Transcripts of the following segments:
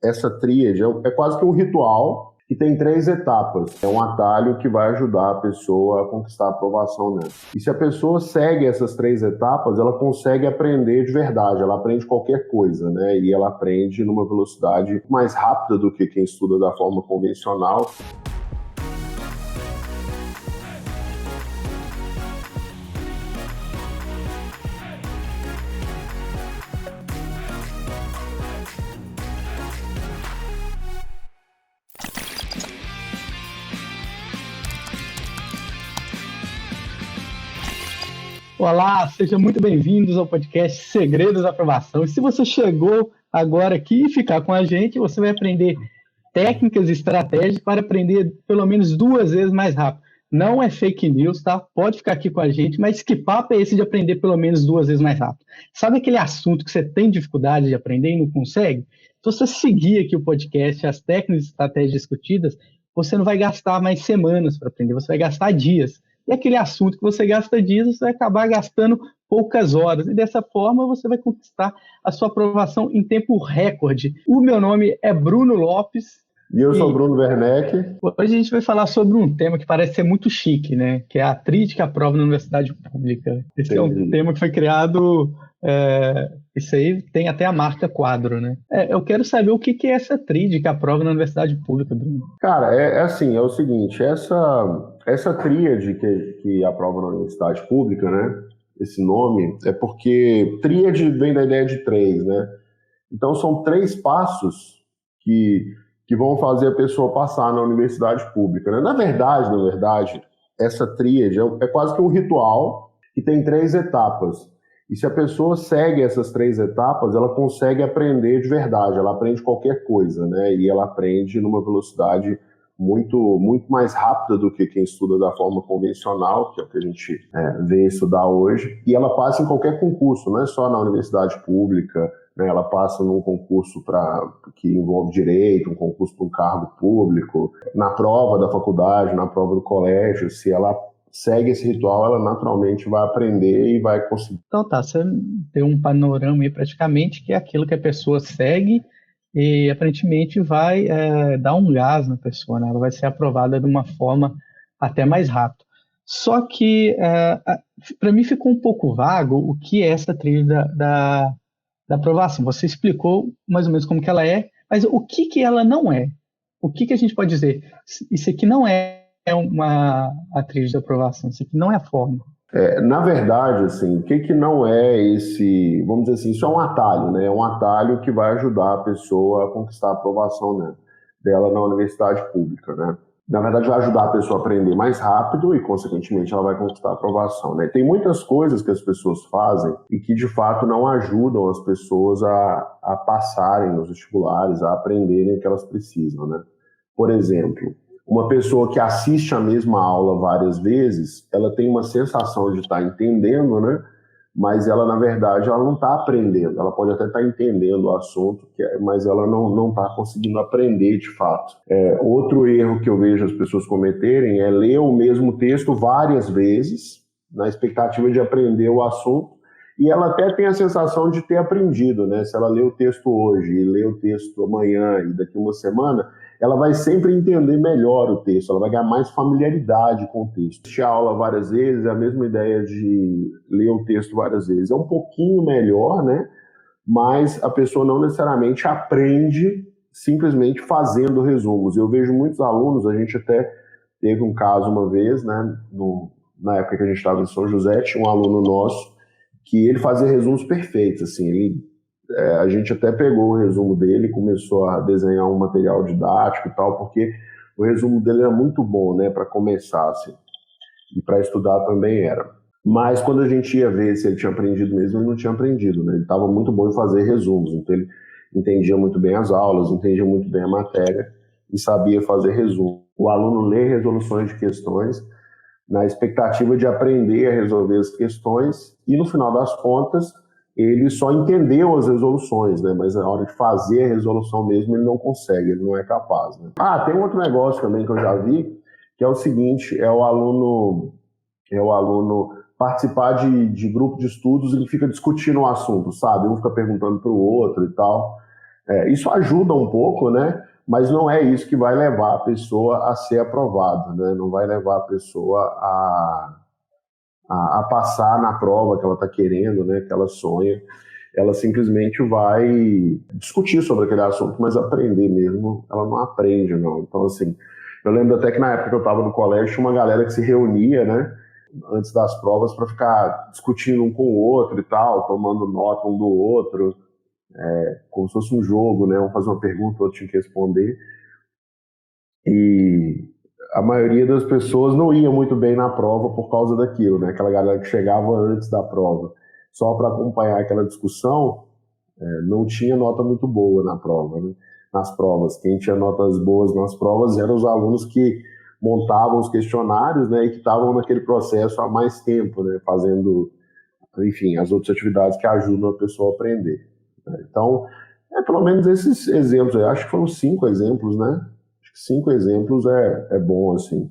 Essa tríade é quase que um ritual que tem 3 etapas. É um atalho que vai ajudar a pessoa a conquistar a aprovação nela. E se a pessoa segue essas 3 etapas, ela consegue aprender de verdade, ela aprende qualquer coisa, né? E ela aprende numa velocidade mais rápida do que quem estuda da forma convencional. Olá, sejam muito bem-vindos ao podcast Segredos da Aprovação. E se você chegou agora aqui e ficar com a gente, você vai aprender técnicas e estratégias para aprender pelo menos 2 vezes mais rápido. Não é fake news, tá? Pode ficar aqui com a gente, mas que papo é esse de aprender pelo menos 2 vezes mais rápido? Sabe aquele assunto que você tem dificuldade de aprender e não consegue? Se você seguir aqui o podcast, as técnicas e estratégias discutidas, você não vai gastar mais semanas para aprender, você vai gastar dias. E aquele assunto que você gasta dias, você vai acabar gastando poucas horas. E dessa forma, você vai conquistar a sua aprovação em tempo recorde. O meu nome é Bruno Lopes. E eu sou Bruno Werneck. Hoje a gente vai falar sobre um tema que parece ser muito chique, né? Que é a tríade que aprova na universidade pública. Esse é um tema que foi criado... Isso aí tem até a marca Quadro, né? Eu quero saber o que é essa tríade que aprova na universidade pública, Bruno. Cara, é o seguinte, essa tríade que aprova na universidade pública, né? Esse nome é porque tríade vem da ideia de 3, né? Então são 3 passos que vão fazer a pessoa passar na universidade pública, né? Na verdade, essa tríade é quase que um ritual que tem 3 etapas. E se a pessoa segue essas 3 etapas, ela consegue aprender de verdade, ela aprende qualquer coisa, né? E ela aprende numa velocidade muito, muito mais rápida do que quem estuda da forma convencional, que é o que a gente vê estudar hoje. E ela passa em qualquer concurso, não é só na universidade pública, né? Ela passa num concurso que envolve direito, um concurso para um cargo público, na prova da faculdade, na prova do colégio. Se ela segue esse ritual, ela naturalmente vai aprender e vai conseguir. Então tá, você tem um panorama aí praticamente que é aquilo que a pessoa segue e aparentemente vai dar um gás na pessoa, né? Ela vai ser aprovada de uma forma até mais rápida. Só que para mim ficou um pouco vago o que é essa trilha da aprovação. Você explicou mais ou menos como que ela é, mas o que ela não é? O que a gente pode dizer? Isso aqui não é uma atriz de aprovação, isso aqui não é a forma. Na verdade, assim, o que não é esse, vamos dizer assim, isso é um atalho, né? É um atalho que vai ajudar a pessoa a conquistar a aprovação, né, dela na universidade pública, né? Na verdade, vai ajudar a pessoa a aprender mais rápido e, consequentemente, ela vai conquistar a aprovação, né? Tem muitas coisas que as pessoas fazem e que, de fato, não ajudam as pessoas a passarem nos vestibulares, a aprenderem o que elas precisam, né? Por exemplo, uma pessoa que assiste a mesma aula várias vezes, ela tem uma sensação de estar entendendo, né? Mas ela, na verdade, ela não está aprendendo. Ela pode até estar entendendo o assunto, mas ela não está conseguindo aprender de fato. Outro erro que eu vejo as pessoas cometerem é ler o mesmo texto várias vezes, na expectativa de aprender o assunto, e ela até tem a sensação de ter aprendido, né? Se ela lê o texto hoje e lê o texto amanhã e daqui uma semana, ela vai sempre entender melhor o texto, ela vai ganhar mais familiaridade com o texto. Assistir a aula várias vezes é a mesma ideia de ler o texto várias vezes. É um pouquinho melhor, né? Mas a pessoa não necessariamente aprende simplesmente fazendo resumos. Eu vejo muitos alunos, a gente até teve um caso uma vez, né? Na época que a gente estava em São José, tinha um aluno nosso que ele fazia resumos perfeitos, assim, a gente até pegou o resumo dele, começou a desenhar um material didático e tal, porque o resumo dele era muito bom, né, para começar, assim, e para estudar também era. Mas quando a gente ia ver se ele tinha aprendido mesmo, ele não tinha aprendido, né, ele estava muito bom em fazer resumos, então ele entendia muito bem as aulas, entendia muito bem a matéria e sabia fazer resumo. O aluno lê resoluções de questões na expectativa de aprender a resolver as questões e, no final das contas, ele só entendeu as resoluções, né? Mas na hora de fazer a resolução mesmo, ele não consegue, ele não é capaz, né? Tem um outro negócio também que eu já vi, que é o seguinte, é o aluno participar de grupo de estudos e ele fica discutindo o assunto, sabe? Um fica perguntando para o outro e tal. Isso ajuda um pouco, né? Mas não é isso que vai levar a pessoa a ser aprovada, né? Não vai levar a pessoa a passar na prova que ela está querendo, né? Que ela sonha. Ela simplesmente vai discutir sobre aquele assunto, mas aprender mesmo, ela não aprende, não. Então, assim, eu lembro até que na época que eu estava no colégio, tinha uma galera que se reunia, né, antes das provas para ficar discutindo um com o outro e tal, tomando nota um do outro, como se fosse um jogo, né, um fazer uma pergunta, o outro tinha que responder. E a maioria das pessoas não ia muito bem na prova por causa daquilo, né, aquela galera que chegava antes da prova só para acompanhar aquela discussão, não tinha nota muito boa na prova, né? Nas provas. Quem tinha notas boas nas provas eram os alunos que montavam os questionários, né, e que estavam naquele processo há mais tempo, né, fazendo, enfim, as outras atividades que ajudam a pessoa a aprender. Né? Então, pelo menos esses exemplos, eu acho que foram 5 exemplos, né? Acho que 5 exemplos é bom, assim.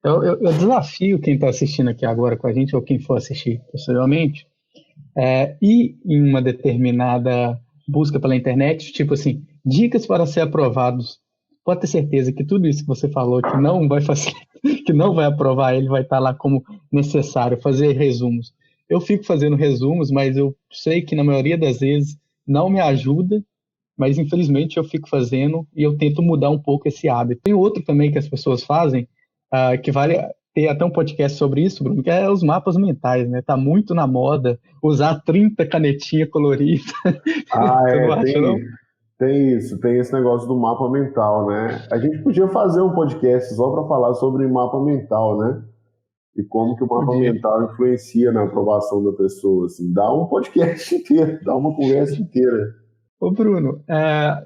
Eu desafio quem está assistindo aqui agora com a gente, ou quem for assistir posteriormente, ir em uma determinada busca pela internet, tipo assim, dicas para ser aprovados. Pode ter certeza que tudo isso que você falou, que não vai facilitar, que não vai aprovar, ele vai estar lá como necessário, fazer resumos. Eu fico fazendo resumos, mas eu sei que na maioria das vezes não me ajuda, mas infelizmente eu fico fazendo e eu tento mudar um pouco esse hábito. Tem outro também que as pessoas fazem, que vale ter até um podcast sobre isso, Bruno, que é os mapas mentais, né? Tá muito na moda usar 30 canetinhas coloridas. Você não acha, não? Tem isso, tem esse negócio do mapa mental, né? A gente podia fazer um podcast só para falar sobre mapa mental, né? E como que o mapa Podia. mental influencia na aprovação da pessoa, assim. Dá um podcast inteiro, dá uma conversa inteira. Ô, Bruno,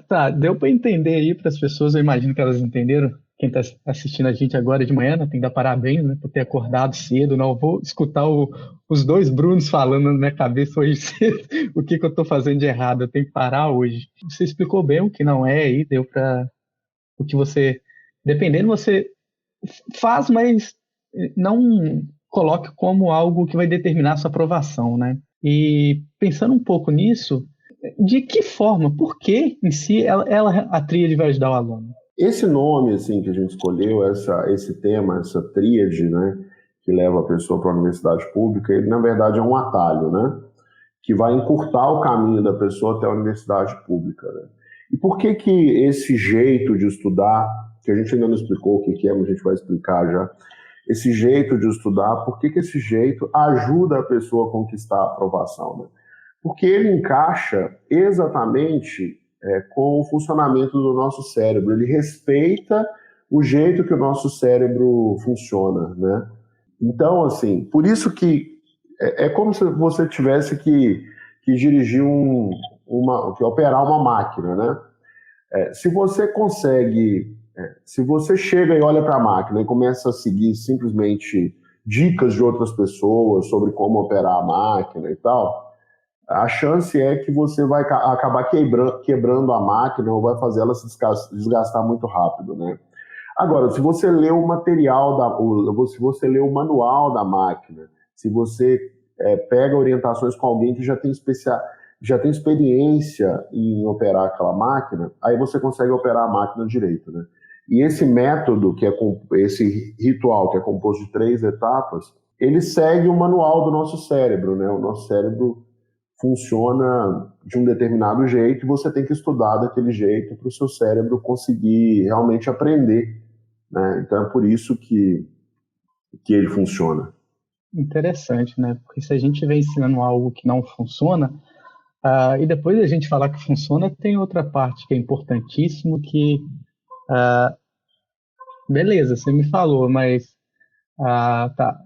tá, deu para entender aí para as pessoas, eu imagino que elas entenderam. Quem está assistindo a gente agora de manhã, né, tem que dar parabéns, né, por ter acordado cedo. Não, eu vou escutar os dois Brunos falando na minha cabeça hoje cedo, o que eu estou fazendo de errado, eu tenho que parar hoje. Você explicou bem o que não é aí, deu para o que você, dependendo, você faz, mas não coloque como algo que vai determinar a sua aprovação, né? E pensando um pouco nisso, de que forma, por que em si a tríade vai ajudar o aluno? Esse nome, assim, que a gente escolheu, esse tema, essa tríade, né, que leva a pessoa para a universidade pública, ele, na verdade, é um atalho, né, que vai encurtar o caminho da pessoa até a universidade pública, né? E por que que esse jeito de estudar, que a gente ainda não explicou o que é, mas a gente vai explicar já, esse jeito de estudar, por que que esse jeito ajuda a pessoa a conquistar a aprovação, né? Porque ele encaixa exatamente com o funcionamento do nosso cérebro, ele respeita o jeito que o nosso cérebro funciona, né? Então, assim, por isso que é como se você tivesse que dirigir que operar uma máquina, né? Se você consegue, se você chega e olha para a máquina e começa a seguir simplesmente dicas de outras pessoas sobre como operar a máquina e tal, a chance é que você vai acabar quebrando a máquina ou vai fazer ela se desgastar muito rápido, né? Agora, se você lê o material, se você lê o manual da máquina, se você pega orientações com alguém que já tem experiência em operar aquela máquina, aí você consegue operar a máquina direito, né? E esse método, esse ritual que é composto de 3 etapas, ele segue o manual do nosso cérebro, né? O nosso cérebro funciona de um determinado jeito e você tem que estudar daquele jeito para o seu cérebro conseguir realmente aprender, né? Então é por isso que ele funciona. Interessante, né? Porque se a gente vem ensinando algo que não funciona, e depois a gente falar que funciona, tem outra parte que é importantíssimo, que, beleza, você me falou, mas, tá,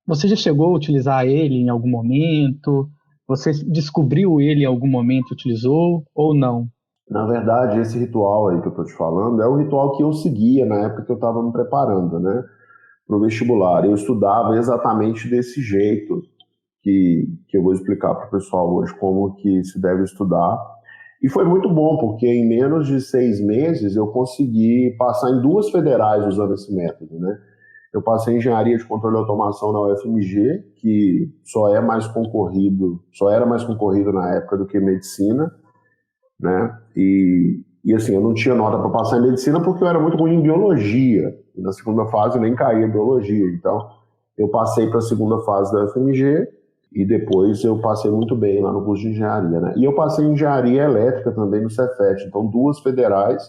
você já chegou a utilizar ele em algum momento? Você descobriu ele em algum momento, utilizou ou não? Na verdade, esse ritual aí que eu estou te falando é o ritual que eu seguia na época que eu estava me preparando, né, para o vestibular. Eu estudava exatamente desse jeito que eu vou explicar para o pessoal hoje como que se deve estudar. E foi muito bom, porque em menos de 6 meses eu consegui passar em 2 federais usando esse método, né? Eu passei em Engenharia de Controle e Automação na UFMG, que só era mais concorrido na época do que Medicina, né? E assim, eu não tinha nota para passar em medicina porque eu era muito ruim em biologia. E na segunda fase eu nem caí em biologia. Então, eu passei para a segunda fase da UFMG e depois eu passei muito bem lá no curso de engenharia, né? E eu passei em engenharia elétrica também no Cefet. Então, 2 federais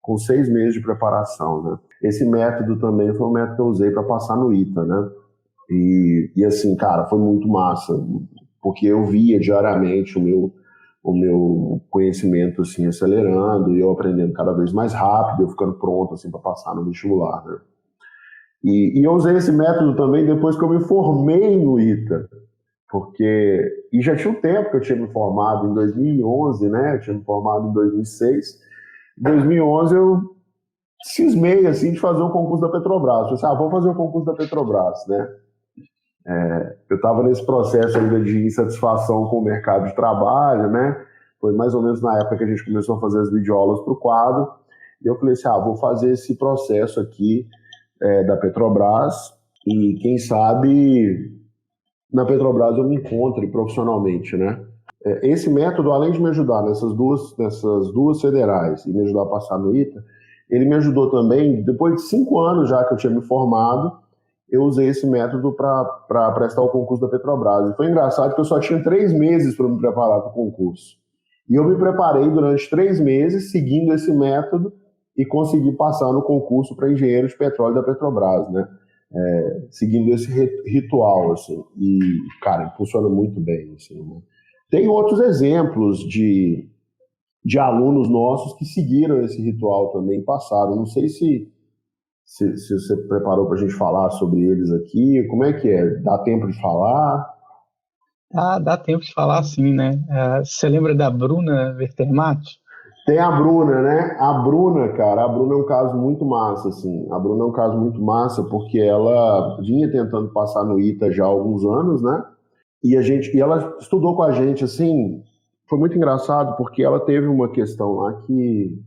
com 6 meses de preparação, né? Esse método também foi um método que eu usei para passar no ITA, né? E assim, cara, foi muito massa, porque eu via diariamente o meu conhecimento assim acelerando e eu aprendendo cada vez mais rápido, eu ficando pronto assim para passar no vestibular, né? E eu usei esse método também depois que eu me formei no ITA, e já tinha um tempo que eu tinha me formado em 2011, né? Eu tinha me formado em 2006. Em 2011 eu cismei assim de fazer um concurso da Petrobras. Eu disse, vou fazer o concurso da Petrobras, né? Eu estava nesse processo ainda de insatisfação com o mercado de trabalho, né? Foi mais ou menos na época que a gente começou a fazer as videoaulas para o quadro. E eu falei assim, vou fazer esse processo aqui da Petrobras e quem sabe na Petrobras eu me encontre profissionalmente, né? Esse método, além de me ajudar nessas duas federais e me ajudar a passar no ITA, ele me ajudou também, depois de 5 anos já que eu tinha me formado, eu usei esse método para prestar o concurso da Petrobras. E foi engraçado que eu só tinha 3 meses para me preparar para o concurso. E eu me preparei durante 3 meses, seguindo esse método, e consegui passar no concurso para engenheiro de petróleo da Petrobras, né? Seguindo esse ritual, assim. E, cara, funciona muito bem, assim, né? Tem outros exemplos de alunos nossos que seguiram esse ritual também, passaram. Não sei se você preparou para a gente falar sobre eles aqui. Como é que é? Dá tempo de falar? Dá tempo de falar sim, né? Você lembra da Bruna Vertermati? Tem a Bruna, né? A Bruna, cara, a Bruna é um caso muito massa, assim. A Bruna é um caso muito massa porque ela vinha tentando passar no ITA já há alguns anos, né? E ela estudou com a gente, assim, foi muito engraçado porque ela teve uma questão lá que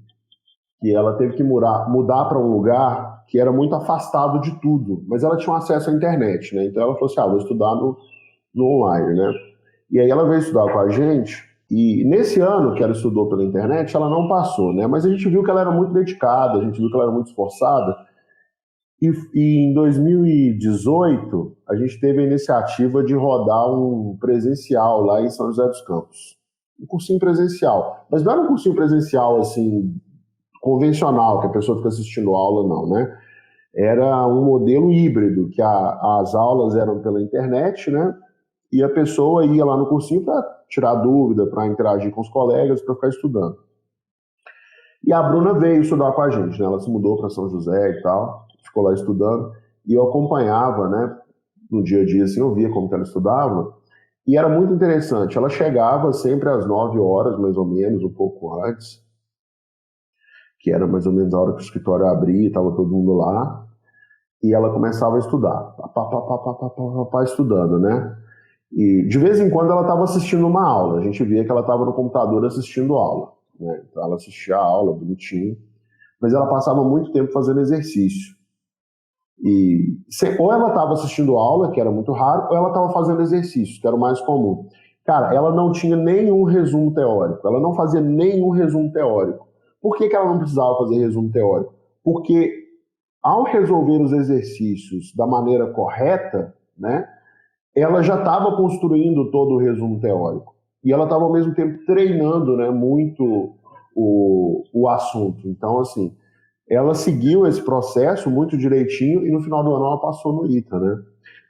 ela teve que mudar para um lugar que era muito afastado de tudo, mas ela tinha um acesso à internet, né? Então ela falou assim, vou estudar no online, né? E aí ela veio estudar com a gente, e nesse ano que ela estudou pela internet, ela não passou, né? Mas a gente viu que ela era muito dedicada, a gente viu que ela era muito esforçada, e em 2018 a gente teve a iniciativa de rodar um presencial lá em São José dos Campos. Um cursinho presencial, mas não era um cursinho presencial assim, convencional, que a pessoa fica assistindo aula, não, né? Era um modelo híbrido, que as aulas eram pela internet, né? E a pessoa ia lá no cursinho para tirar dúvida, para interagir com os colegas, para ficar estudando. E a Bruna veio estudar com a gente, né? Ela se mudou para São José e tal, ficou lá estudando, e eu acompanhava, né? No dia a dia, assim, eu via como que ela estudava, e era muito interessante. Ela chegava sempre às 9 horas, mais ou menos, um pouco antes, que era mais ou menos a hora que o escritório abria, estava todo mundo lá, e ela começava a estudar, estudando, né? E de vez em quando ela estava assistindo uma aula, a gente via que ela estava no computador assistindo aula, né? Então ela assistia a aula bonitinho, mas ela passava muito tempo fazendo exercício. Ou ela estava assistindo aula, que era muito raro, ou ela estava fazendo exercício, que era o mais comum. Cara, ela não tinha nenhum resumo teórico, ela não fazia nenhum resumo teórico. Por que ela não precisava fazer resumo teórico? Porque ao resolver os exercícios da maneira correta, né, ela já estava construindo todo o resumo teórico. E ela estava ao mesmo tempo treinando, né, muito o assunto. Então, assim, ela seguiu esse processo muito direitinho e no final do ano ela passou no ITA, né?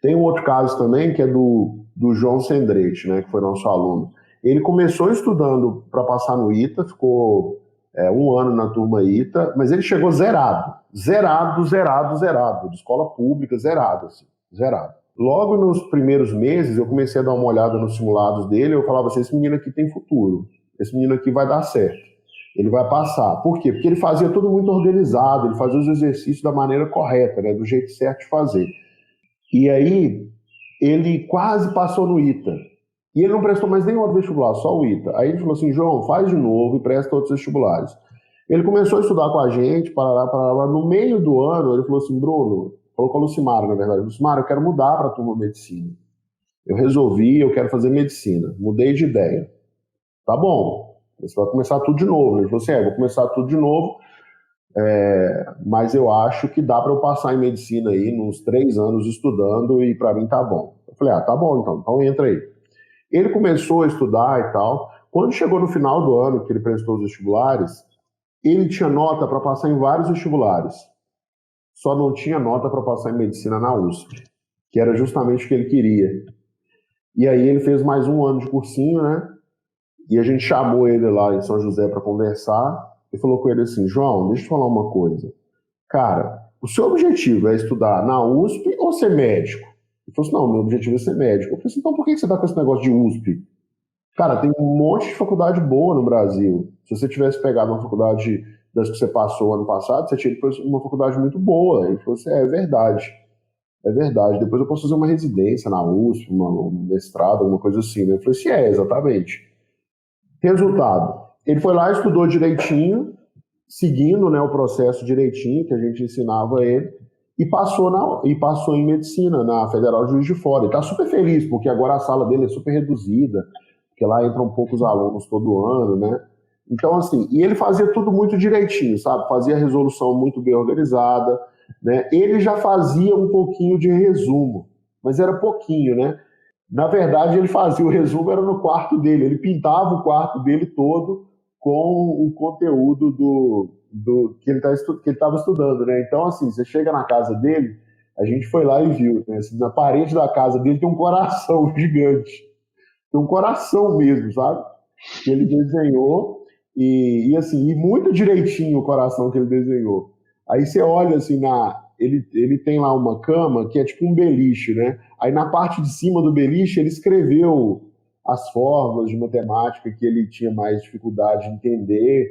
Tem um outro caso também que é do João Sendrete, né, que foi nosso aluno. Ele começou estudando para passar no ITA, ficou 1 ano na turma ITA, mas ele chegou zerado, de escola pública, zerado, assim, zerado. Logo nos primeiros meses eu comecei a dar uma olhada nos simulados dele, eu falava assim, esse menino aqui tem futuro, esse menino aqui vai dar certo. Ele vai passar. Por quê? Porque ele fazia tudo muito organizado, ele fazia os exercícios da maneira correta, né, do jeito certo de fazer. E aí, ele quase passou no ITA. E ele não prestou mais nenhum outro vestibular, só o ITA. Aí ele falou assim, João, faz de novo e presta outros vestibulares. Ele começou a estudar com a gente, parará. No meio do ano, ele falou assim, Bruno, falou com a Lucimara, na verdade, Lucimara, eu quero mudar para a turma medicina. Eu quero fazer medicina. Mudei de ideia. Tá bom. Você vai começar tudo de novo. Ele falou assim, vou começar tudo de novo, mas eu acho que dá para eu passar em medicina aí, nos 3 anos estudando, e para mim tá bom. Eu falei, tá bom então entra aí. Ele começou a estudar e tal. Quando chegou no final do ano, que ele prestou os vestibulares, ele tinha nota para passar em vários vestibulares. Só não tinha nota para passar em medicina na USP, que era justamente o que ele queria. E aí ele fez mais um ano de cursinho, né? E a gente chamou ele lá em São José para conversar e falou com ele assim, João, deixa eu te falar uma coisa. Cara, o seu objetivo é estudar na USP ou ser médico? Ele falou assim, não, meu objetivo é ser médico. Eu falei assim, então por que você tá com esse negócio de USP? Cara, tem um monte de faculdade boa no Brasil. Se você tivesse pegado uma faculdade das que você passou ano passado, você tinha depois uma faculdade muito boa. Ele falou assim, é verdade. É verdade. Depois eu posso fazer uma residência na USP, um mestrado, alguma coisa assim. Né? Eu falei assim, exatamente. Resultado, ele foi lá, estudou direitinho, seguindo, né, o processo direitinho que a gente ensinava ele, e passou em medicina na Federal de Juiz de Fora. Ele está super feliz, porque agora a sala dele é super reduzida, porque lá entram poucos alunos todo ano, né? Então, assim, e ele fazia tudo muito direitinho, sabe? Fazia a resolução muito bem organizada, né? Ele já fazia um pouquinho de resumo, mas era pouquinho, né? Na verdade, ele fazia o resumo, era no quarto dele, ele pintava o quarto dele todo com o conteúdo que ele estava estudando, né? Então, assim, você chega na casa dele, a gente foi lá e viu, né? Assim, na parede da casa dele tem um coração gigante, tem um coração mesmo, sabe? Que ele desenhou e assim, e muito direitinho o coração que ele desenhou. Aí você olha assim, ele tem lá uma cama que é tipo um beliche, né? Aí na parte de cima do beliche ele escreveu as fórmulas de matemática que ele tinha mais dificuldade de entender.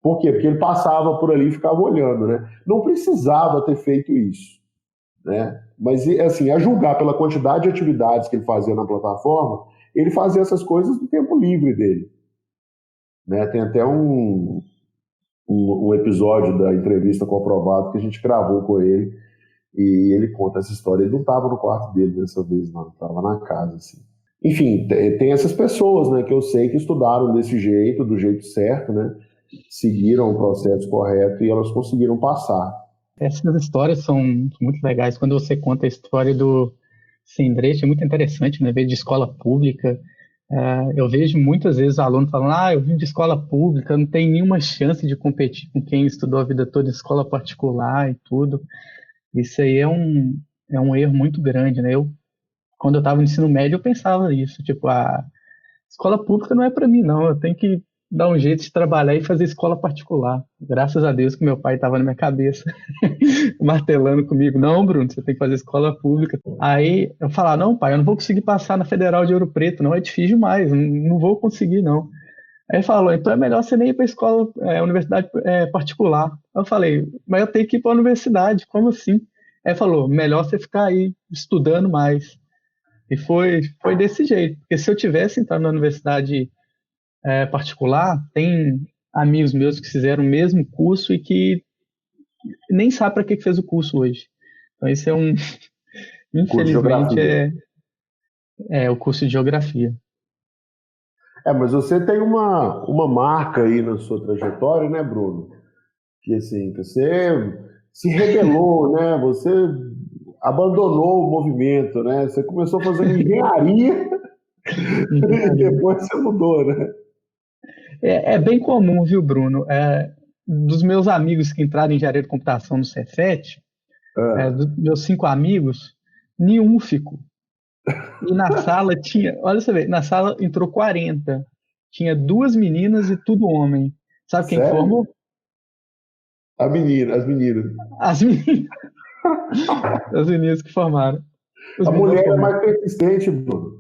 Por quê? Porque ele passava por ali e ficava olhando, né? Não precisava ter feito isso, né? Mas, assim, a julgar pela quantidade de atividades que ele fazia na plataforma, ele fazia essas coisas no tempo livre dele, né? Tem até um episódio da entrevista com o Aprovado que a gente gravou com ele e ele conta essa história. Ele não estava no quarto dele dessa vez, não. Estava na casa, assim. Enfim, tem essas pessoas, né, que eu sei que estudaram desse jeito, do jeito certo, né? Seguiram o processo correto e elas conseguiram passar. Essas histórias são muito legais. Quando você conta a história do Sembrete, é muito interessante, né? Ver de escola pública. Eu vejo muitas vezes alunos falando, eu vim de escola pública, não tem nenhuma chance de competir com quem estudou a vida toda em escola particular e tudo. Isso aí é um erro muito grande, né? Quando eu estava no ensino médio, eu pensava isso, tipo, a escola pública não é para mim, não, eu tenho que dar um jeito de trabalhar e fazer escola particular. Graças a Deus que meu pai estava na minha cabeça, martelando comigo, não, Bruno, você tem que fazer escola pública. Aí eu falava, não, pai, eu não vou conseguir passar na Federal de Ouro Preto, não, é difícil demais, não vou conseguir, não. Aí ele falou, então é melhor você nem ir para escola, universidade particular. Eu falei, mas eu tenho que ir para a universidade, como assim? Aí ele falou, melhor você ficar aí estudando mais. E foi desse jeito, porque se eu tivesse entrado na universidade particular, tem amigos meus que fizeram o mesmo curso e que nem sabe para que fez o curso hoje. Então isso infelizmente, é o curso de geografia. Mas você tem uma marca aí na sua trajetória, né, Bruno? Que assim, você se rebelou, né? Você abandonou o movimento, né? Você começou fazendo engenharia e depois você mudou, né? É bem comum, viu, Bruno? Dos meus amigos que entraram em engenharia de computação no Cefet, dos meus 5 amigos, nenhum ficou. E na sala tinha, olha você ver, na sala entrou 40. Tinha 2 meninas e tudo homem. Sabe quem formou? As meninas. As meninas. As meninas que formaram. A mulher é mais persistente, Bruno.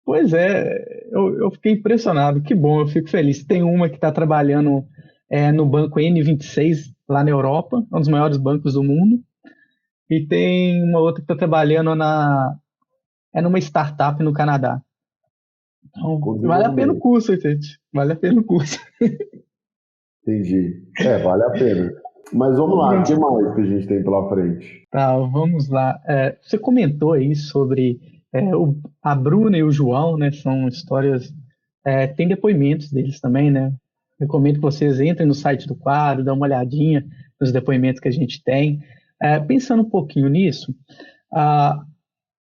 Pois é, eu fiquei impressionado. Que bom, eu fico feliz. Tem uma que está trabalhando no banco N26, lá na Europa, um dos maiores bancos do mundo. E tem uma outra que está trabalhando numa startup no Canadá. Então, vale a pena o curso, gente. Vale a pena o curso. Entendi. Vale a pena. Mas vamos lá, o que mais que a gente tem pela frente? Tá, vamos lá. Você comentou aí sobre a Bruna e o João, né? São histórias tem depoimentos deles também, né? Recomendo que vocês entrem no site do quadro, dê uma olhadinha nos depoimentos que a gente tem. Pensando um pouquinho nisso, ah,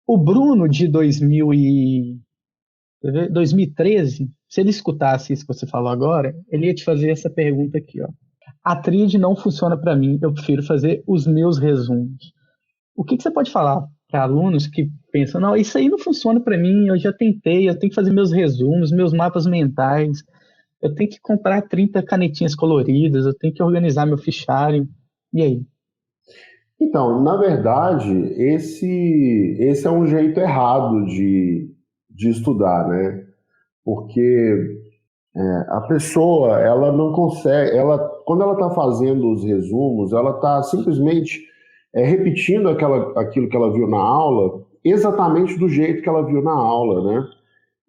o Bruno de 2013, se ele escutasse isso que você falou agora, ele ia te fazer essa pergunta aqui, ó. A tríade não funciona para mim, eu prefiro fazer os meus resumos. O que você pode falar para alunos que pensam, não, isso aí não funciona para mim, eu já tentei, eu tenho que fazer meus resumos, meus mapas mentais, eu tenho que comprar 30 canetinhas coloridas, eu tenho que organizar meu fichário. E aí? Então, na verdade, esse é um jeito errado de estudar, né? Porque a pessoa, ela não consegue, quando ela está fazendo os resumos, ela está simplesmente repetindo aquilo que ela viu na aula, exatamente do jeito que ela viu na aula, né?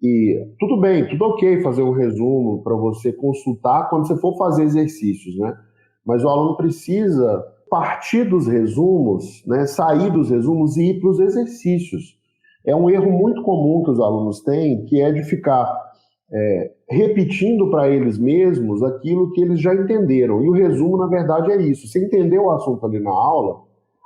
E tudo bem, tudo ok fazer um resumo para você consultar quando você for fazer exercícios, né? Mas o aluno precisa partir dos resumos, né? Sair dos resumos e ir para os exercícios. É um erro muito comum que os alunos têm, que é de ficar repetindo para eles mesmos aquilo que eles já entenderam. E o resumo, na verdade, é isso. Você entendeu o assunto ali na aula,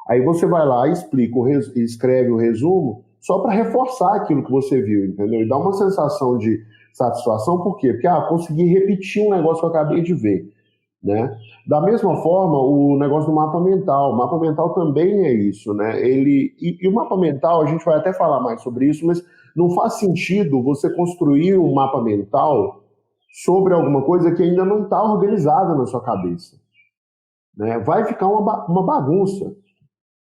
aí você vai lá, explica, escreve o resumo, só para reforçar aquilo que você viu, entendeu? E dá uma sensação de satisfação, por quê? Porque, consegui repetir um negócio que eu acabei de ver, né? Da mesma forma, o negócio do mapa mental. O mapa mental também é isso, né? E o mapa mental, a gente vai até falar mais sobre isso, mas não faz sentido você construir um mapa mental sobre alguma coisa que ainda não está organizada na sua cabeça, né? Vai ficar uma bagunça,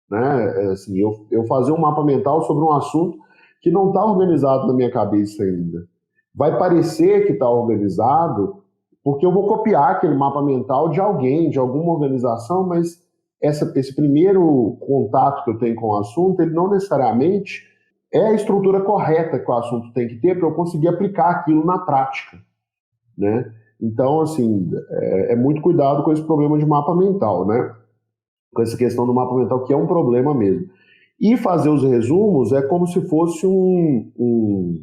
né? Assim, eu fazer um mapa mental sobre um assunto que não está organizado na minha cabeça ainda. Vai parecer que está organizado porque eu vou copiar aquele mapa mental de alguém, de alguma organização, mas esse primeiro contato que eu tenho com o assunto, ele não necessariamente é a estrutura correta que o assunto tem que ter para eu conseguir aplicar aquilo na prática, né? Então, assim, muito cuidado com esse problema de mapa mental, né? Com essa questão do mapa mental, que é um problema mesmo. E fazer os resumos é como se fosse um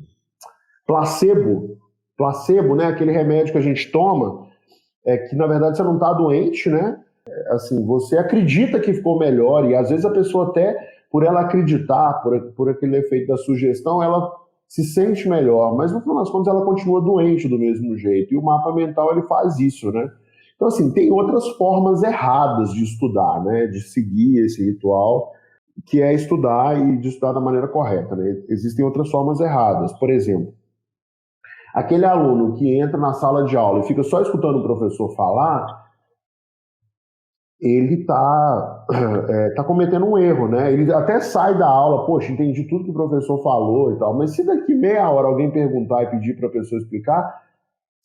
placebo. Placebo, né? Aquele remédio que a gente toma, que na verdade você não está doente, né? Assim, você acredita que ficou melhor, e às vezes a pessoa até, por ela acreditar, por aquele efeito da sugestão, ela se sente melhor, mas no final das contas ela continua doente do mesmo jeito, e o mapa mental ele faz isso, né? Então, assim, tem outras formas erradas de estudar, né? De seguir esse ritual, que é estudar e de estudar da maneira correta, né? Existem outras formas erradas. Por exemplo, aquele aluno que entra na sala de aula e fica só escutando o professor falar, ele tá cometendo um erro, né? Ele até sai da aula, poxa, entendi tudo que o professor falou e tal, mas se daqui meia hora alguém perguntar e pedir para a pessoa explicar,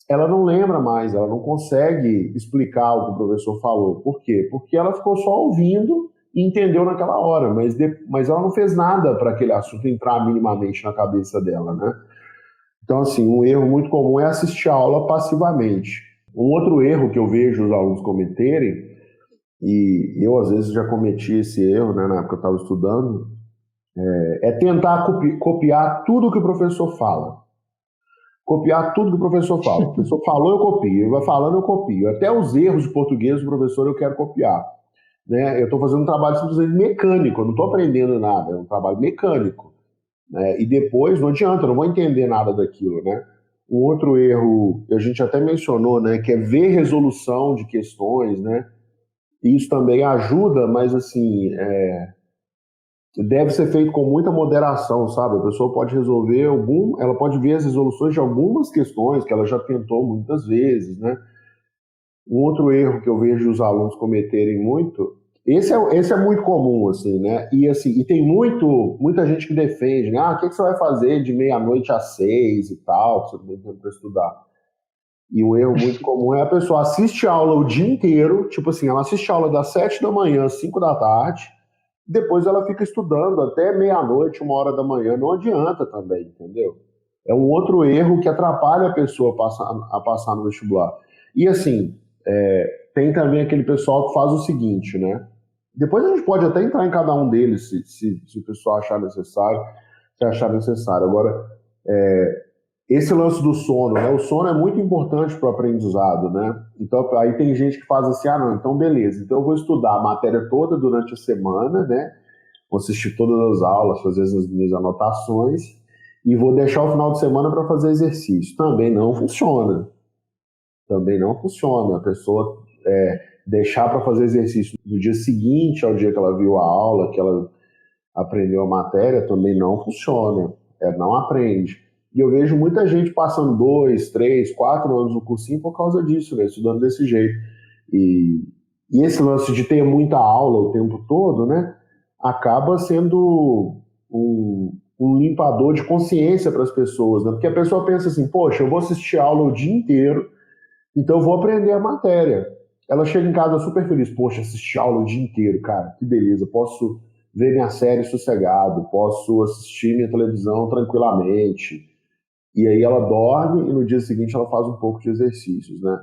ela não lembra mais, ela não consegue explicar o que o professor falou. Por quê? Porque ela ficou só ouvindo e entendeu naquela hora, mas ela não fez nada para aquele assunto entrar minimamente na cabeça dela, né? Então, assim, um erro muito comum é assistir a aula passivamente. Um outro erro que eu vejo os alunos cometerem, e eu às vezes já cometi esse erro, né, na época que eu estava estudando, é tentar copiar tudo que o professor fala. Copiar tudo que o professor fala. O professor falou, eu copio. Ele vai falando, eu copio. Até os erros de português do professor eu quero copiar, né? Eu estou fazendo um trabalho simplesmente mecânico, eu não estou aprendendo nada, é um trabalho mecânico, né? E depois não adianta, eu não vou entender nada daquilo, né? Um outro erro que a gente até mencionou, né, que é ver resolução de questões, né? Isso também ajuda, mas assim, deve ser feito com muita moderação, sabe? A pessoa pode ela pode ver as resoluções de algumas questões que ela já tentou muitas vezes, né? Um outro erro que eu vejo os alunos cometerem muito, esse é muito comum, assim, né? E assim, e tem muita gente que defende, né? O que você vai fazer de meia-noite às 6 e tal, que você não tem tempo para estudar. E um erro muito comum é a pessoa assiste a aula o dia inteiro, tipo assim, ela assiste a aula das 7 da manhã às 5 da tarde, depois ela fica estudando até meia-noite, 1 hora da manhã, não adianta também, entendeu? É um outro erro que atrapalha a pessoa a passar no vestibular. E assim, tem também aquele pessoal que faz o seguinte, né? Depois a gente pode até entrar em cada um deles, se o pessoal achar necessário, se achar necessário. Agora, esse lance do sono, né? O sono é muito importante para o aprendizado, né? Então, aí tem gente que faz assim, não, então beleza, então eu vou estudar a matéria toda durante a semana, né? Vou assistir todas as aulas, fazer as minhas anotações e vou deixar o final de semana para fazer exercício. Também não funciona. Também não funciona. A pessoa deixar para fazer exercício no dia seguinte ao dia que ela viu a aula, que ela aprendeu a matéria, também não funciona. Não aprende. E eu vejo muita gente passando 2, 3, 4 anos no cursinho por causa disso, né? Estudando desse jeito. E esse lance de ter muita aula o tempo todo, né? Acaba sendo um limpador de consciência para as pessoas, né? Porque a pessoa pensa assim, poxa, eu vou assistir aula o dia inteiro, então eu vou aprender a matéria. Ela chega em casa super feliz, poxa, assisti aula o dia inteiro, cara, que beleza, posso ver minha série sossegado, posso assistir minha televisão tranquilamente. E aí ela dorme e no dia seguinte ela faz um pouco de exercícios, né?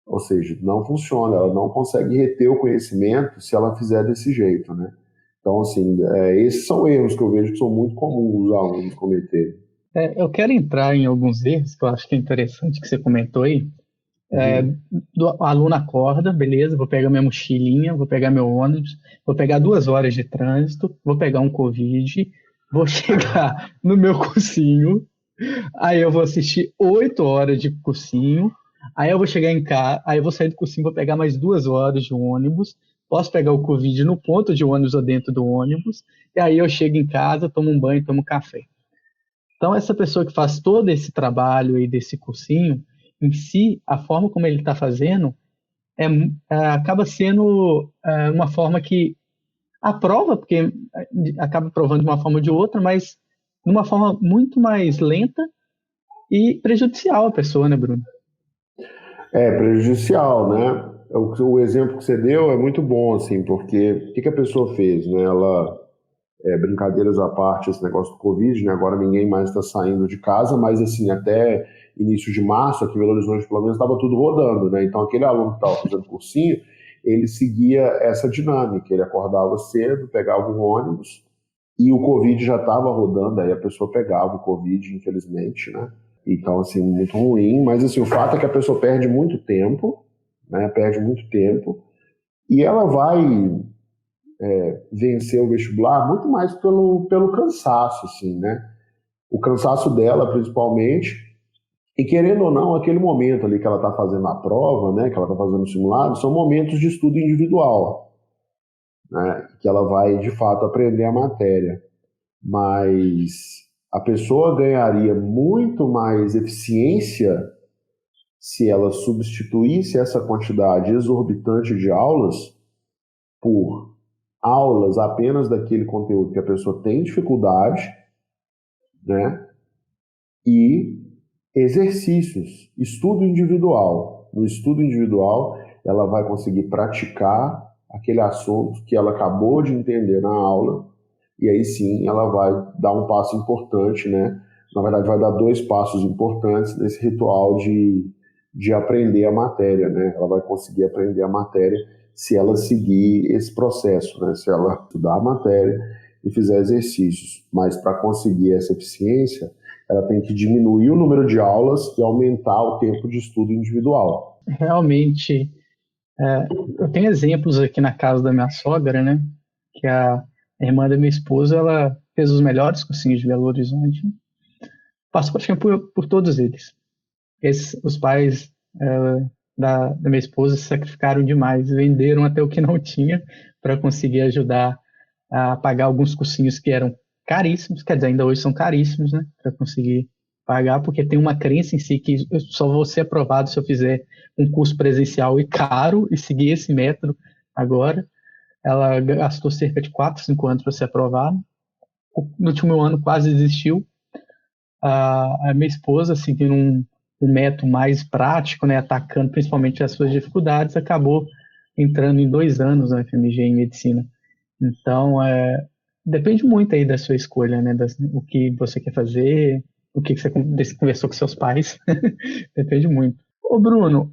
Ou seja, não funciona, ela não consegue reter o conhecimento se ela fizer desse jeito, né? Então, assim, esses são erros que eu vejo que são muito comuns os alunos cometerem. Eu quero entrar em alguns erros que eu acho que é interessante que você comentou aí. O aluno acorda, beleza, vou pegar minha mochilinha, vou pegar meu ônibus, vou pegar 2 horas de trânsito, vou pegar um Covid, vou chegar no meu cursinho, aí eu vou assistir 8 horas de cursinho, aí eu vou chegar em casa, aí eu vou sair do cursinho, vou pegar mais 2 horas de ônibus, posso pegar o Covid no ponto de ônibus ou dentro do ônibus, e aí eu chego em casa, tomo um banho, tomo café. Então, essa pessoa que faz todo esse trabalho aí desse cursinho, em si, a forma como ele está fazendo acaba sendo uma forma que aprova, porque acaba provando de uma forma ou de outra, mas de uma forma muito mais lenta e prejudicial à pessoa, né, Bruno? Prejudicial, né? O exemplo que você deu é muito bom, assim, porque o que a pessoa fez, né? Ela, brincadeiras à parte, esse negócio do Covid, né? Agora ninguém mais está saindo de casa, mas, assim, até início de março, aqui em Belo Horizonte, pelo menos, estava tudo rodando, né? Então, aquele aluno que estava fazendo cursinho, ele seguia essa dinâmica, ele acordava cedo, pegava um ônibus, e o Covid já estava rodando, aí a pessoa pegava o Covid, infelizmente, né? Então, assim, muito ruim, mas assim, o fato é que a pessoa perde muito tempo, né? Perde muito tempo, e ela vai vencer o vestibular muito mais pelo cansaço, assim, né? O cansaço dela, principalmente, e querendo ou não, aquele momento ali que ela está fazendo a prova, né? Que ela está fazendo o simulado, são momentos de estudo individual, né? Que ela vai, de fato, aprender a matéria. Mas a pessoa ganharia muito mais eficiência se ela substituísse essa quantidade exorbitante de aulas por aulas apenas daquele conteúdo que a pessoa tem dificuldade, né? E exercícios, estudo individual. No estudo individual, ela vai conseguir praticar aquele assunto que ela acabou de entender na aula, e aí sim ela vai dar um passo importante, né? Na verdade, vai dar 2 passos importantes nesse ritual de aprender a matéria, né? Ela vai conseguir aprender a matéria se ela seguir esse processo, né? Se ela estudar a matéria e fizer exercícios. Mas para conseguir essa eficiência, ela tem que diminuir o número de aulas e aumentar o tempo de estudo individual. Realmente, eu tenho exemplos aqui na casa da minha sogra, né? Que a irmã da minha esposa, ela fez os melhores cursinhos de Belo Horizonte, passou praticamente por todos eles. Os pais da minha esposa se sacrificaram demais, venderam até o que não tinha para conseguir ajudar a pagar alguns cursinhos que eram caríssimos, quer dizer, ainda hoje são caríssimos, né, para conseguir pagar, porque tem uma crença em si que eu só vou ser aprovado se eu fizer um curso presencial e caro e seguir esse método agora. Ela gastou cerca de 4, 5 anos para ser aprovada. No último ano quase desistiu. A minha esposa, seguindo um método mais prático, né, atacando principalmente as suas dificuldades, acabou entrando em 2 anos na FMG em medicina. Então, depende muito aí da sua escolha, né, o que você quer fazer, o que você conversou com seus pais, depende muito. Ô Bruno,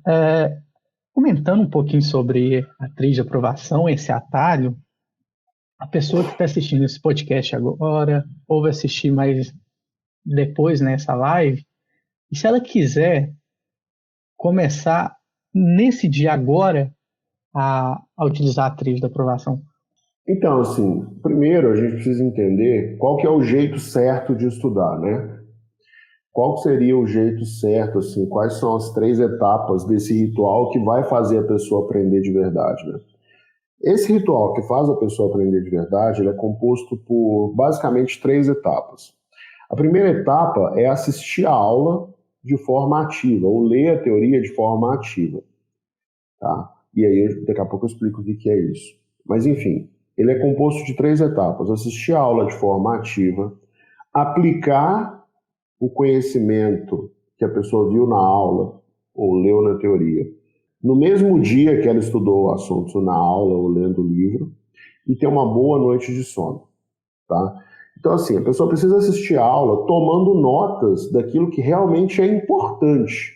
comentando um pouquinho sobre a trilha de aprovação, esse atalho, a pessoa que está assistindo esse podcast agora, ou vai assistir mais depois nessa live, E se ela quiser começar nesse dia agora a utilizar a trilha da aprovação? Então, assim, primeiro a gente precisa entender qual que é o jeito certo de estudar, né? Qual seria o jeito certo, assim, quais são as 3 etapas desse ritual que vai fazer a pessoa aprender de verdade, né? Esse ritual que faz a pessoa aprender de verdade, ele é composto por basicamente 3 etapas. A primeira etapa é assistir a aula de forma ativa, ou ler a teoria de forma ativa, tá? E aí, daqui a pouco eu explico o que é isso. Mas, enfim, ele é composto de 3 etapas. Assistir a aula de forma ativa, aplicar o conhecimento que a pessoa viu na aula ou leu na teoria, no mesmo dia que ela estudou o assunto na aula ou lendo o livro, e ter uma boa noite de sono, tá? Então, assim, a pessoa precisa assistir a aula tomando notas daquilo que realmente é importante,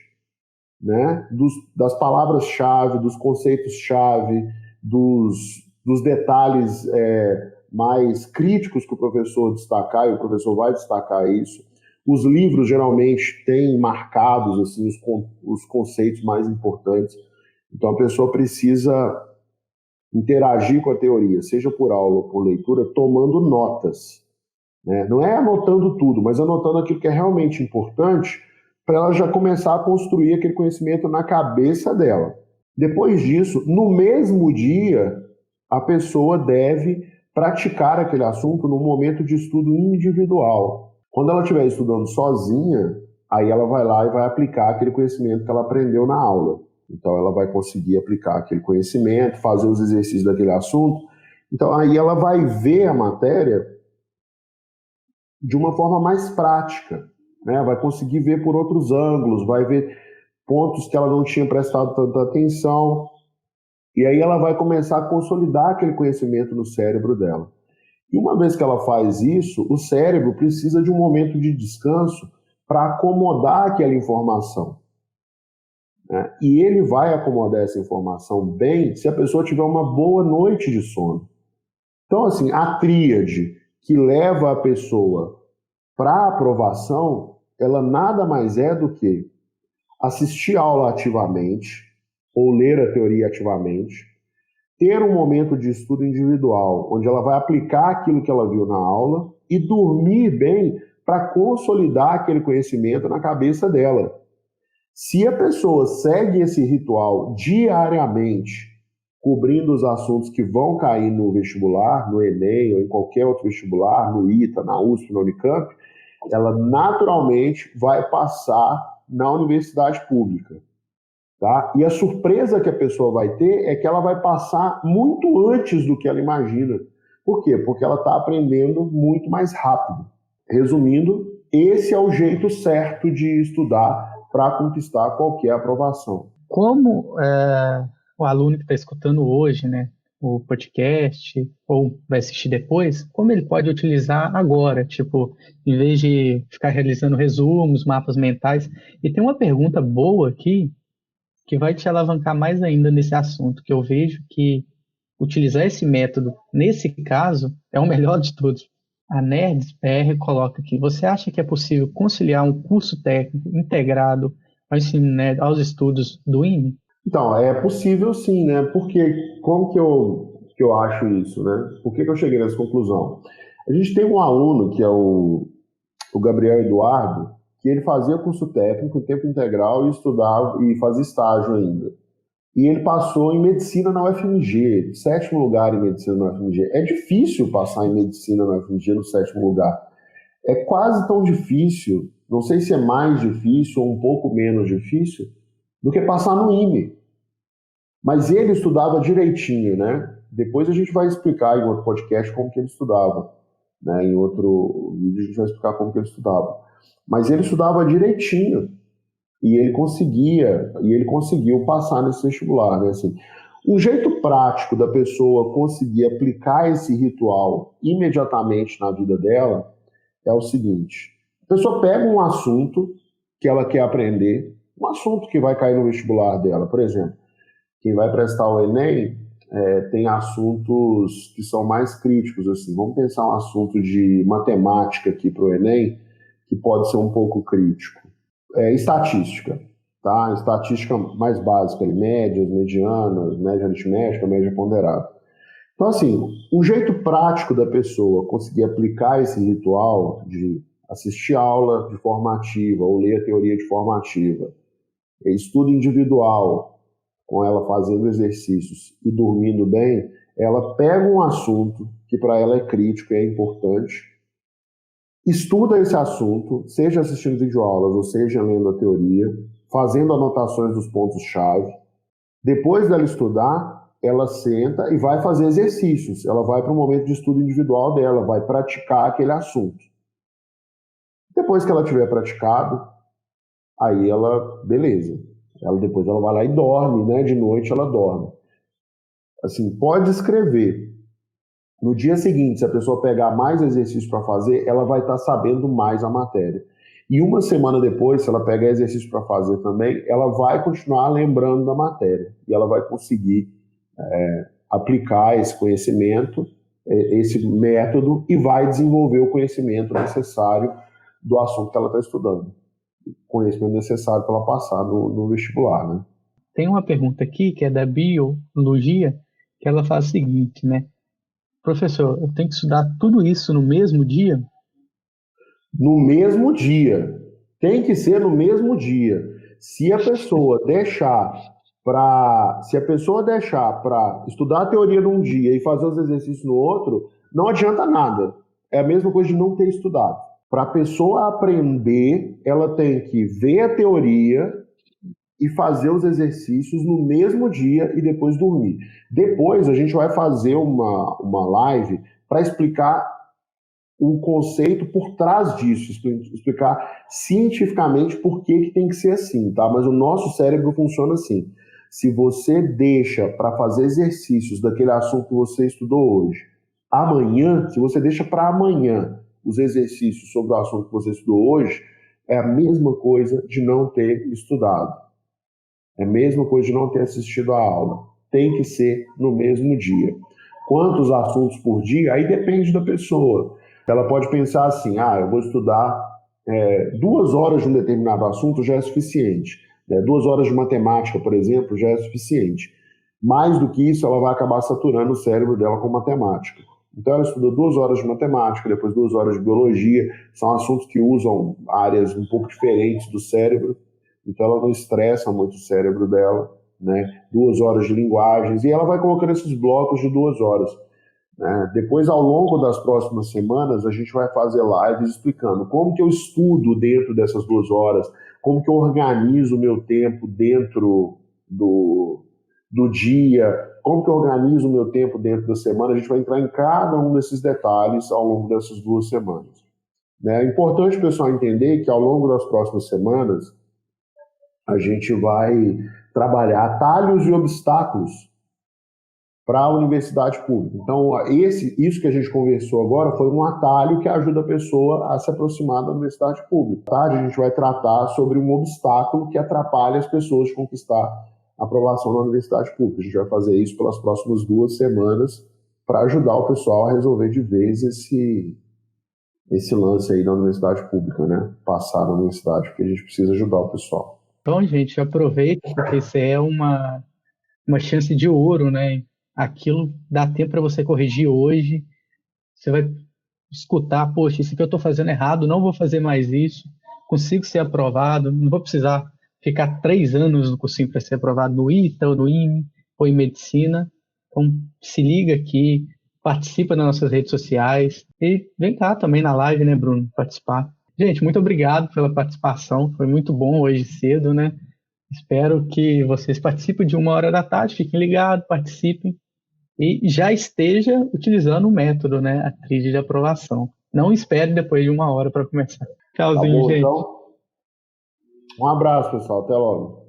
né? Das palavras-chave, dos conceitos-chave, dos detalhes mais críticos que o professor destacar, e o professor vai destacar isso. Os livros geralmente têm marcados assim, os conceitos mais importantes. Então a pessoa precisa interagir com a teoria, seja por aula ou por leitura, tomando notas, né? Não é anotando tudo, mas anotando aquilo que é realmente importante para ela já começar a construir aquele conhecimento na cabeça dela. Depois disso, no mesmo dia, a pessoa deve praticar aquele assunto no momento de estudo individual. Quando ela estiver estudando sozinha, aí ela vai lá e vai aplicar aquele conhecimento que ela aprendeu na aula. Então ela vai conseguir aplicar aquele conhecimento, fazer os exercícios daquele assunto. Então aí ela vai ver a matéria de uma forma mais prática, né? Vai conseguir ver por outros ângulos, vai ver pontos que ela não tinha prestado tanta atenção, e aí ela vai começar a consolidar aquele conhecimento no cérebro dela. E uma vez que ela faz isso, o cérebro precisa de um momento de descanso para acomodar aquela informação, né? E ele vai acomodar essa informação bem se a pessoa tiver uma boa noite de sono. Então, assim, a tríade que leva a pessoa para a aprovação, ela nada mais é do que assistir a aula ativamente, ou ler a teoria ativamente, ter um momento de estudo individual, onde ela vai aplicar aquilo que ela viu na aula e dormir bem para consolidar aquele conhecimento na cabeça dela. Se a pessoa segue esse ritual diariamente, cobrindo os assuntos que vão cair no vestibular, no Enem ou em qualquer outro vestibular, no ITA, na USP, na Unicamp, ela naturalmente vai passar na universidade pública, tá? E a surpresa que a pessoa vai ter é que ela vai passar muito antes do que ela imagina. Por quê? Porque ela está aprendendo muito mais rápido. Resumindo, esse é o jeito certo de estudar para conquistar qualquer aprovação. Como o aluno que está escutando hoje, né, o podcast, ou vai assistir depois, como ele pode utilizar agora, tipo, em vez de ficar realizando resumos, mapas mentais? E tem uma pergunta boa aqui que vai te alavancar mais ainda nesse assunto, que eu vejo que utilizar esse método, nesse caso, é o melhor de todos. A Nerds PR coloca aqui: você acha que é possível conciliar um curso técnico integrado ao ensino, né, aos estudos do IME? Então, é possível sim, né? Porque como que eu acho isso, né? Por que eu cheguei nessa conclusão? A gente tem um aluno que é o Gabriel Eduardo, que ele fazia curso técnico em tempo integral e estudava e fazia estágio ainda. E ele passou em medicina na UFMG, 7º lugar em medicina na UFMG. É difícil passar em medicina na UFMG no 7º lugar. É quase tão difícil, não sei se é mais difícil ou um pouco menos difícil, do que passar no IME. Mas ele estudava direitinho, né? Depois a gente vai explicar em outro podcast como que ele estudava, né? Em outro vídeo a gente vai explicar como que ele estudava. Mas ele estudava direitinho. E ele conseguiu passar nesse vestibular, né? Assim, um jeito prático da pessoa conseguir aplicar esse ritual imediatamente na vida dela é o seguinte: a pessoa pega um assunto que ela quer aprender, um assunto que vai cair no vestibular dela, por exemplo, quem vai prestar o Enem tem assuntos que são mais críticos, assim. Vamos pensar um assunto de matemática aqui para o Enem, que pode ser um pouco crítico. estatística, tá? Estatística mais básica, médias, medianas, média aritmética, média ponderada. Então, assim, um jeito prático da pessoa conseguir aplicar esse ritual de assistir aula de forma ativa ou ler a teoria de forma ativa, estudo individual, com ela fazendo exercícios e dormindo bem, ela pega um assunto que para ela é crítico e é importante, estuda esse assunto, seja assistindo videoaulas ou seja lendo a teoria, fazendo anotações dos pontos-chave. Depois dela estudar, ela senta e vai fazer exercícios. Ela vai para um momento de estudo individual dela, vai praticar aquele assunto. Depois que ela tiver praticado, aí ela, beleza. Depois ela vai lá e dorme, né? De noite ela dorme. Assim, pode escrever. No dia seguinte, se a pessoa pegar mais exercício para fazer, ela vai estar sabendo mais a matéria. E uma semana depois, se ela pegar exercício para fazer também, ela vai continuar lembrando da matéria. E ela vai conseguir aplicar esse conhecimento, esse método, e vai desenvolver o conhecimento necessário do assunto que ela está estudando. Conhecimento necessário para ela passar no vestibular, né? Tem uma pergunta aqui, que é da biologia, que ela faz o seguinte, né? Professor, eu tenho que estudar tudo isso no mesmo dia? No mesmo dia. Tem que ser no mesmo dia. Se a pessoa deixar para estudar a teoria num dia e fazer os exercícios no outro, não adianta nada. É a mesma coisa de não ter estudado. Para a pessoa aprender, ela tem que ver a teoria e fazer os exercícios no mesmo dia e depois dormir. Depois a gente vai fazer uma live para explicar o conceito por trás disso, explicar cientificamente por que tem que ser assim, tá? Mas o nosso cérebro funciona assim. Se você deixa para fazer exercícios daquele assunto que você estudou hoje, amanhã, se você deixa para amanhã os exercícios sobre o assunto que você estudou hoje, é a mesma coisa de não ter estudado. É a mesma coisa de não ter assistido a aula. Tem que ser no mesmo dia. Quantos assuntos por dia? Aí depende da pessoa. Ela pode pensar assim, eu vou estudar 2 horas de um determinado assunto já é suficiente. 2 horas de matemática, por exemplo, já é suficiente. Mais do que isso, ela vai acabar saturando o cérebro dela com matemática. Então ela estuda 2 horas de matemática, depois 2 horas de biologia, são assuntos que usam áreas um pouco diferentes do cérebro, então ela não estressa muito o cérebro dela, né? 2 horas de linguagens, e ela vai colocando esses blocos de 2 horas. Depois, ao longo das próximas semanas, a gente vai fazer lives explicando como que eu estudo dentro dessas 2 horas, como que eu organizo o meu tempo dentro do dia, como que eu organizo o meu tempo dentro da semana. A gente vai entrar em cada um desses detalhes ao longo dessas 2 semanas. É importante o pessoal entender que ao longo das próximas semanas, a gente vai trabalhar atalhos e obstáculos para a universidade pública. Então, isso que a gente conversou agora foi um atalho que ajuda a pessoa a se aproximar da universidade pública. Tá? A gente vai tratar sobre um obstáculo que atrapalha as pessoas de conquistar a aprovação na universidade pública. A gente vai fazer isso pelas próximas 2 semanas para ajudar o pessoal a resolver de vez esse lance aí da universidade pública, né? Passar na universidade, porque a gente precisa ajudar o pessoal. Então, gente, aproveita, porque isso é uma chance de ouro, né? Aquilo dá tempo para você corrigir hoje. Você vai escutar, poxa, isso que eu estou fazendo errado, não vou fazer mais isso, consigo ser aprovado, não vou precisar ficar 3 anos no cursinho para ser aprovado no ITA, ou no IME, ou em medicina. Então, se liga aqui, participa nas nossas redes sociais e vem cá também na live, né, Bruno, participar. Gente, muito obrigado pela participação, foi muito bom hoje cedo, né? Espero que vocês participem de 1h da tarde, fiquem ligados, participem e já esteja utilizando o método, né, a tríade de aprovação. Não espere depois de 1 hora para começar. Tchauzinho, Tá bom, gente. então? Um abraço, pessoal. Até logo.